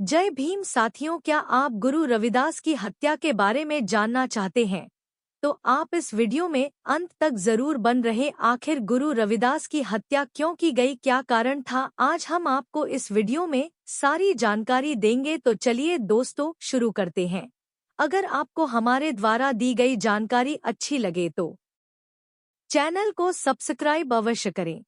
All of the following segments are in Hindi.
जय भीम साथियों, क्या आप गुरु रविदास की हत्या के बारे में जानना चाहते हैं? तो आप इस वीडियो में अंत तक जरूर बन रहे। आखिर गुरु रविदास की हत्या क्यों की गई, क्या कारण था, आज हम आपको इस वीडियो में सारी जानकारी देंगे। तो चलिए दोस्तों शुरू करते हैं। अगर आपको हमारे द्वारा दी गई जानकारी अच्छी लगे तो चैनल को सब्सक्राइब अवश्य करें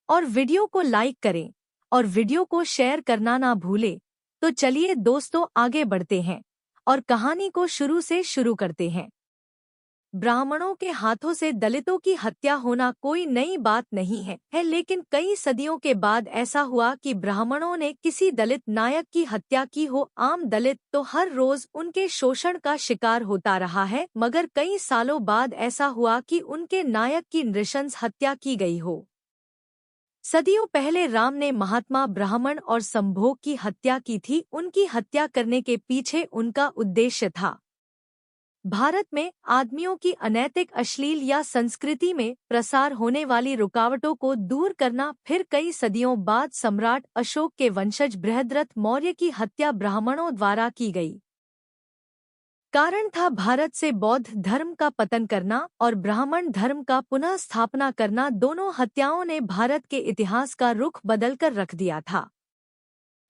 और वीडियो को लाइक करें और वीडियो को शेयर करना ना भूलें। तो चलिए दोस्तों आगे बढ़ते हैं और कहानी को शुरू से शुरू करते हैं। ब्राह्मणों के हाथों से दलितों की हत्या होना कोई नई बात नहीं है, लेकिन कई सदियों के बाद ऐसा हुआ कि ब्राह्मणों ने किसी दलित नायक की हत्या की हो। आम दलित तो हर रोज उनके शोषण का शिकार होता रहा है, मगर कई सालों बाद ऐसा हुआ कि उनके नायक की नृशंस हत्या की गई हो। सदियों पहले राम ने महात्मा ब्राह्मण और संभोग की हत्या की थी। उनकी हत्या करने के पीछे उनका उद्देश्य था भारत में आदमियों की अनैतिक, अश्लील या संस्कृति में प्रसार होने वाली रुकावटों को दूर करना। फिर कई सदियों बाद सम्राट अशोक के वंशज बृहद्रथ मौर्य की हत्या ब्राह्मणों द्वारा की गई। कारण था भारत से बौद्ध धर्म का पतन करना और ब्राह्मण धर्म का पुनः स्थापना करना। दोनों हत्याओं ने भारत के इतिहास का रुख बदलकर रख दिया था।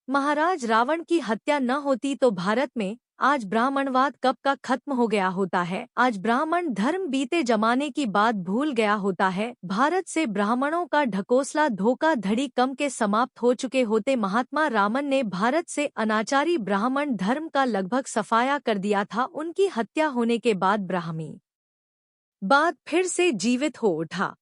महाराज रावण की हत्या न होती तो भारत में आज ब्राह्मणवाद कब का खत्म हो गया होता है। आज ब्राह्मण धर्म बीते जमाने की बात भूल गया होता है। भारत से ब्राह्मणों का ढकोसला, धोखाधड़ी कम के समाप्त हो चुके होते। महात्मा रामन ने भारत से अनाचारी ब्राह्मण धर्म का लगभग सफाया कर दिया था। उनकी हत्या होने के बाद ब्राह्मी बाद फिर से जीवित हो उठा।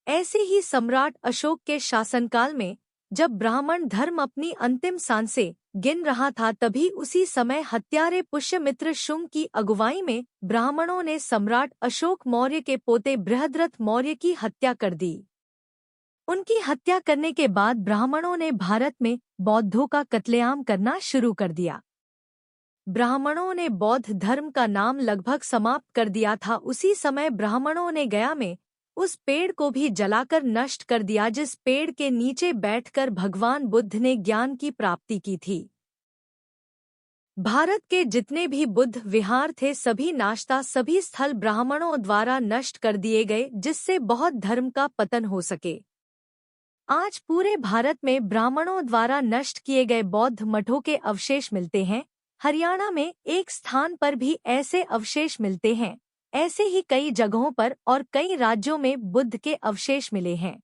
ऐसे ही सम्राट अशोक के शासनकाल में जब ब्राह्मण धर्म अपनी अंतिम सांसें गिन रहा था, तभी उसी समय हत्यारे पुष्यमित्र शुंग की अगुवाई में ब्राह्मणों ने सम्राट अशोक मौर्य के पोते बृहद्रथ मौर्य की हत्या कर दी। उनकी हत्या करने के बाद ब्राह्मणों ने भारत में बौद्धों का कत्लेआम करना शुरू कर दिया। ब्राह्मणों ने बौद्ध धर्म का नाम लगभग समाप्त कर दिया था। उसी समय ब्राह्मणों ने गया में उस पेड़ को भी जलाकर नष्ट कर दिया जिस पेड़ के नीचे बैठकर भगवान बुद्ध ने ज्ञान की प्राप्ति की थी। भारत के जितने भी बुद्ध विहार थे, सभी नाश्ता, सभी स्थल ब्राह्मणों द्वारा नष्ट कर दिए गए, जिससे बौद्ध धर्म का पतन हो सके। आज पूरे भारत में ब्राह्मणों द्वारा नष्ट किए गए बौद्ध मठों के अवशेष मिलते हैं। हरियाणा में एक स्थान पर भी ऐसे अवशेष मिलते हैं। ऐसे ही कई जगहों पर और कई राज्यों में बुद्ध के अवशेष मिले हैं।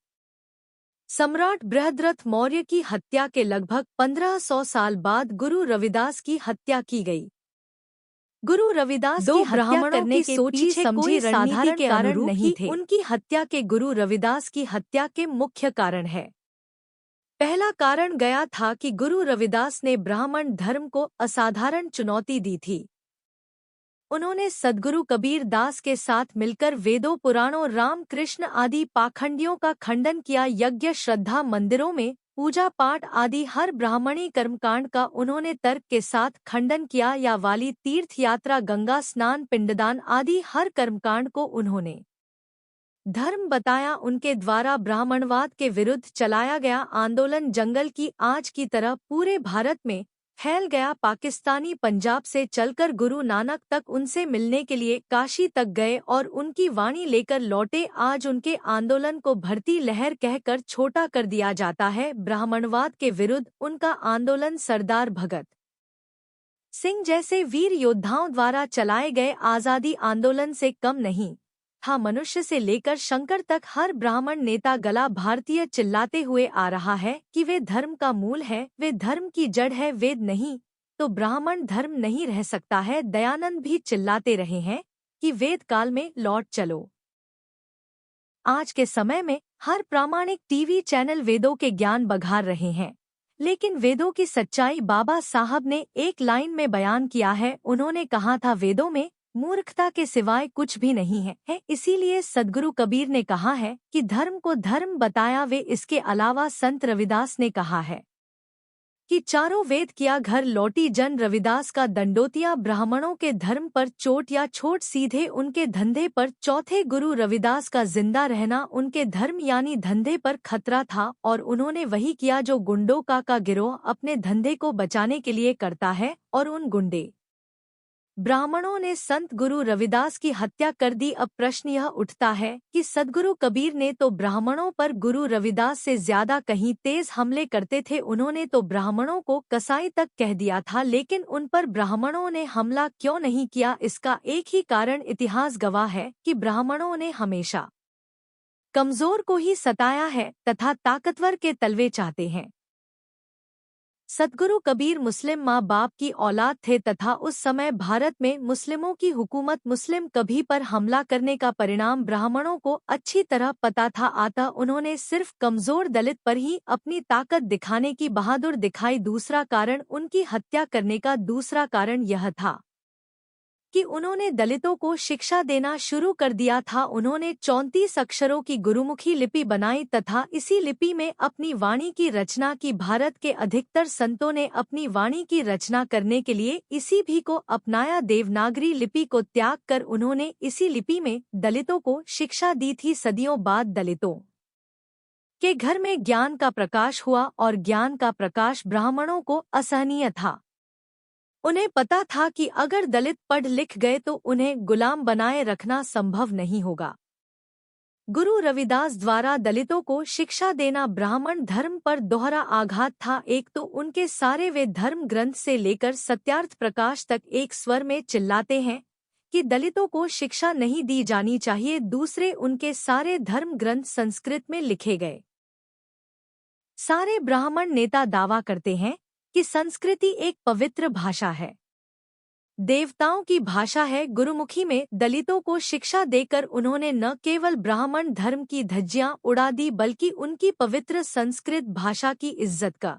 सम्राट बृहद्रथ मौर्य की हत्या के लगभग 1500 साल बाद गुरु रविदास की हत्या की गई। गुरु रविदास की हत्या करने के पीछे कोई साधारण कारण नहीं थे। उनकी हत्या के गुरु रविदास की हत्या के मुख्य कारण है। पहला कारण गया था कि गुरु रविदास ने ब्राह्मण धर्म को असाधारण चुनौती दी थी। उन्होंने सद्गुरु कबीर दास के साथ मिलकर वेदों, पुराणों, राम कृष्ण आदि पाखंडियों का खंडन किया। यज्ञ, श्रद्धा, मंदिरों में पूजा पाठ आदि हर ब्राह्मणी कर्मकांड का उन्होंने तर्क के साथ खंडन किया। या वाली तीर्थ यात्रा, गंगा स्नान, पिंडदान आदि हर कर्मकांड को उन्होंने धर्म बताया। उनके द्वारा ब्राह्मणवाद के विरुद्ध चलाया गया आंदोलन जंगल की आग की तरह पूरे भारत में फैल गया। पाकिस्तानी पंजाब से चलकर गुरु नानक तक उनसे मिलने के लिए काशी तक गए और उनकी वाणी लेकर लौटे। आज उनके आंदोलन को भर्ती लहर कहकर छोटा कर दिया जाता है। ब्राह्मणवाद के विरुद्ध उनका आंदोलन सरदार भगत सिंह जैसे वीर योद्धाओं द्वारा चलाए गए आज़ादी आंदोलन से कम नहीं था। मनुष्य से लेकर शंकर तक हर ब्राह्मण नेता गला भारतीय चिल्लाते हुए आ रहा है कि वे धर्म का मूल है, वे धर्म की जड़ है। वेद नहीं तो ब्राह्मण धर्म नहीं रह सकता है। दयानंद भी चिल्लाते रहे हैं कि वेद काल में लौट चलो। आज के समय में हर प्रामाणिक टीवी चैनल वेदों के ज्ञान बघार रहे हैं, लेकिन वेदों की सच्चाई बाबा साहब ने एक लाइन में बयान किया है। उन्होंने कहा था, वेदों में मूर्खता के सिवाय कुछ भी नहीं है। इसीलिए सद्गुरु कबीर ने कहा है कि धर्म को धर्म बताया वे, इसके अलावा संत रविदास ने कहा है कि चारों वेद किया घर लौटी जन रविदास का दंडोतिया ब्राह्मणों के धर्म पर चोट या छोट सीधे उनके धंधे पर। चौथे गुरु रविदास का जिंदा रहना उनके धर्म यानी धंधे पर खतरा था और उन्होंने वही किया जो गुंडों का गिरोह अपने धंधे को बचाने के लिए करता है और उन गुंडे ब्राह्मणों ने संत गुरु रविदास की हत्या कर दी। अब प्रश्न यह उठता है कि सद्गुरु कबीर ने तो ब्राह्मणों पर गुरु रविदास से ज्यादा कहीं तेज हमले करते थे। उन्होंने तो ब्राह्मणों को कसाई तक कह दिया था, लेकिन उन पर ब्राह्मणों ने हमला क्यों नहीं किया? इसका एक ही कारण इतिहास गवाह है कि ब्राह्मणों ने हमेशा कमजोर को ही सताया है तथा ताकतवर के तलवे चाहते हैं। सद्गुरु कबीर मुस्लिम माँ बाप की औलाद थे तथा उस समय भारत में मुस्लिमों की हुकूमत मुस्लिम कभी पर हमला करने का परिणाम ब्राह्मणों को अच्छी तरह पता था। अतः उन्होंने सिर्फ कमजोर दलित पर ही अपनी ताकत दिखाने की बहादुर दिखाई। दूसरा कारण उनकी हत्या करने का दूसरा कारण यह था कि उन्होंने दलितों को शिक्षा देना शुरू कर दिया था। उन्होंने 34 अक्षरों की गुरुमुखी लिपि बनाई तथा इसी लिपि में अपनी वाणी की रचना की। भारत के अधिकतर संतों ने अपनी वाणी की रचना करने के लिए इसी भी को अपनाया। देवनागरी लिपि को त्याग कर उन्होंने इसी लिपि में दलितों को शिक्षा दी थी। सदियों बाद दलितों के घर में ज्ञान का प्रकाश हुआ और ज्ञान का प्रकाश ब्राह्मणों को असहनीय था। उन्हें पता था कि अगर दलित पढ़ लिख गए तो उन्हें गुलाम बनाए रखना संभव नहीं होगा। गुरु रविदास द्वारा दलितों को शिक्षा देना ब्राह्मण धर्म पर दोहरा आघात था। एक तो उनके सारे वे धर्म ग्रंथ से लेकर सत्यार्थ प्रकाश तक एक स्वर में चिल्लाते हैं कि दलितों को शिक्षा नहीं दी जानी चाहिए। दूसरे उनके सारे धर्म ग्रंथ संस्कृत में लिखे गए। सारे ब्राह्मण नेता दावा करते हैं कि संस्कृति एक पवित्र भाषा है, देवताओं की भाषा है। गुरुमुखी में दलितों को शिक्षा देकर उन्होंने न केवल ब्राह्मण धर्म की धज्जियां उड़ा दी बल्कि उनकी पवित्र संस्कृत भाषा की इज्जत का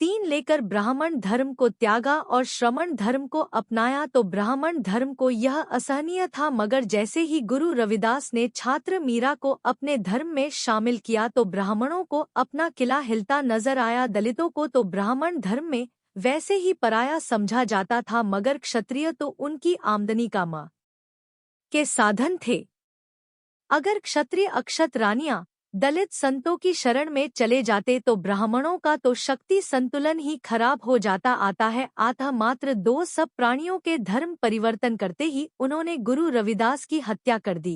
तीन लेकर ब्राह्मण धर्म को त्यागा और श्रमण धर्म को अपनाया। तो ब्राह्मण धर्म को यह असहनीय था, मगर जैसे ही गुरु रविदास ने छात्र मीरा को अपने धर्म में शामिल किया तो ब्राह्मणों को अपना किला हिलता नजर आया। दलितों को तो ब्राह्मण धर्म में वैसे ही पराया समझा जाता था, मगर क्षत्रिय तो उनकी आमदनी का मां के साधन थे। अगर क्षत्रिय अक्षत रानियां दलित संतों की शरण में चले जाते तो ब्राह्मणों का तो शक्ति संतुलन ही खराब हो जाता। आता है अतः मात्र 2 सब प्राणियों के धर्म परिवर्तन करते ही उन्होंने गुरु रविदास की हत्या कर दी।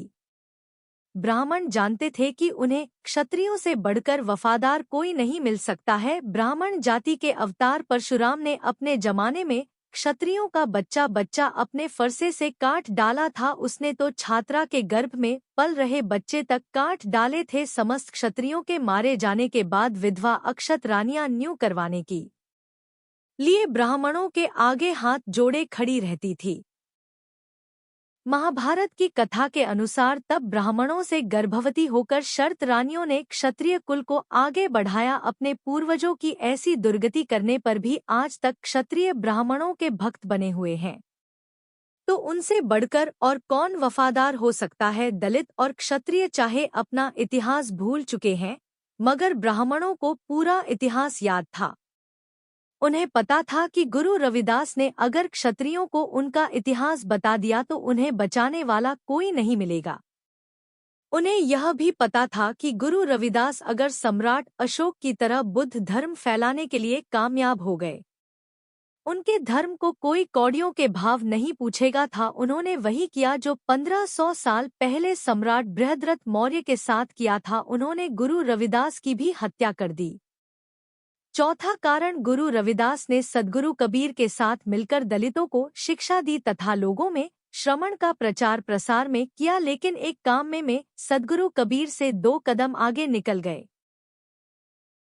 ब्राह्मण जानते थे कि उन्हें क्षत्रियों से बढ़कर वफादार कोई नहीं मिल सकता है। ब्राह्मण जाति के अवतार परशुराम ने अपने जमाने में क्षत्रियों का बच्चा बच्चा अपने फरसे से काट डाला था। उसने तो छात्रा के गर्भ में पल रहे बच्चे तक काट डाले थे। समस्त क्षत्रियों के मारे जाने के बाद विधवा अक्षत रानियां न्यू करवाने की लिए ब्राह्मणों के आगे हाथ जोड़े खड़ी रहती थी। महाभारत की कथा के अनुसार तब ब्राह्मणों से गर्भवती होकर शर्त रानियों ने क्षत्रिय कुल को आगे बढ़ाया। अपने पूर्वजों की ऐसी दुर्गति करने पर भी आज तक क्षत्रिय ब्राह्मणों के भक्त बने हुए हैं, तो उनसे बढ़कर और कौन वफादार हो सकता है? दलित और क्षत्रिय चाहे अपना इतिहास भूल चुके हैं, मगर ब्राह्मणों को पूरा इतिहास याद था। उन्हें पता था कि गुरु रविदास ने अगर क्षत्रियों को उनका इतिहास बता दिया तो उन्हें बचाने वाला कोई नहीं मिलेगा। उन्हें यह भी पता था कि गुरु रविदास अगर सम्राट अशोक की तरह बुद्ध धर्म फैलाने के लिए कामयाब हो गए, उनके धर्म को कोई कौड़ियों के भाव नहीं पूछेगा था। उन्होंने वही किया जो 1500 साल पहले सम्राट बृहद्रथ मौर्य के साथ किया था। उन्होंने गुरु रविदास की भी हत्या कर दी। चौथा कारण, गुरु रविदास ने सद्गुरु कबीर के साथ मिलकर दलितों को शिक्षा दी तथा लोगों में श्रमण का प्रचार प्रसार में किया, लेकिन एक काम में सद्गुरु कबीर से 2 कदम आगे निकल गए।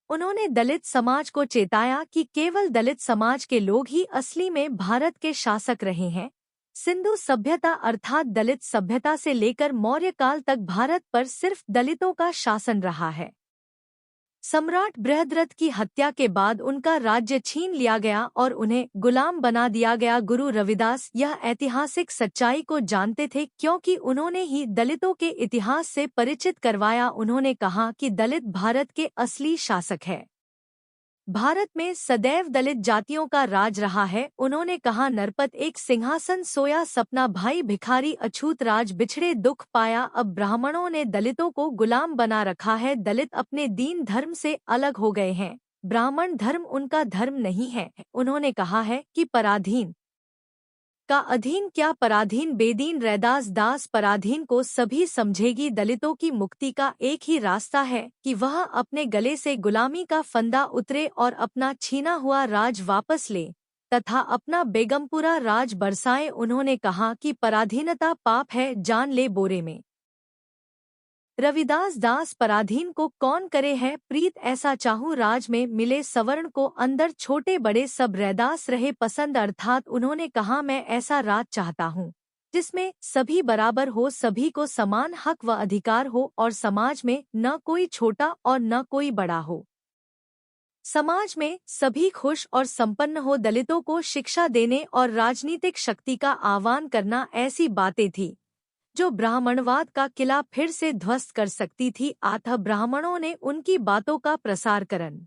उन्होंने दलित समाज को चेताया कि केवल दलित समाज के लोग ही असली में भारत के शासक रहे हैं। सिंधु सभ्यता अर्थात दलित सभ्यता से लेकर मौर्य काल तक भारत पर सिर्फ दलितों का शासन रहा है। सम्राट बृहद्रथ की हत्या के बाद उनका राज्य छीन लिया गया और उन्हें गुलाम बना दिया गया। गुरु रविदास यह ऐतिहासिक सच्चाई को जानते थे, क्योंकि उन्होंने ही दलितों के इतिहास से परिचित करवाया। उन्होंने कहा कि दलित भारत के असली शासक है। भारत में सदैव दलित जातियों का राज रहा है। उन्होंने कहा, नरपत एक सिंहासन सोया सपना, भाई भिखारी अछूत राज बिछड़े दुख पाया। अब ब्राह्मणों ने दलितों को गुलाम बना रखा है। दलित अपने दीन धर्म से अलग हो गए हैं। ब्राह्मण धर्म उनका धर्म नहीं है। उन्होंने कहा है कि पराधीन का अधीन क्या, पराधीन बेदीन। रैदास दास पराधीन को सभी समझेगी। दलितों की मुक्ति का एक ही रास्ता है कि वह अपने गले से गुलामी का फंदा उतरे और अपना छीना हुआ राज वापस ले तथा अपना बेगमपुरा राज बरसाए। उन्होंने कहा कि पराधीनता पाप है, जान ले बोरे में। रविदास दास पराधीन को कौन करे है प्रीत, ऐसा चाहूँ राज में मिले सवर्ण को अंदर छोटे बड़े सब। रैदास रहे पसंद, अर्थात उन्होंने कहा, मैं ऐसा राज चाहता हूँ जिसमें सभी बराबर हो, सभी को समान हक व अधिकार हो और समाज में न कोई छोटा और न कोई बड़ा हो। समाज में सभी खुश और संपन्न हो। दलितों को शिक्षा देने और राजनीतिक शक्ति का आह्वान करना ऐसी बातें थी जो ब्राह्मणवाद का किला फिर से ध्वस्त कर सकती थी। अतः ब्राह्मणों ने उनकी बातों का प्रसार करन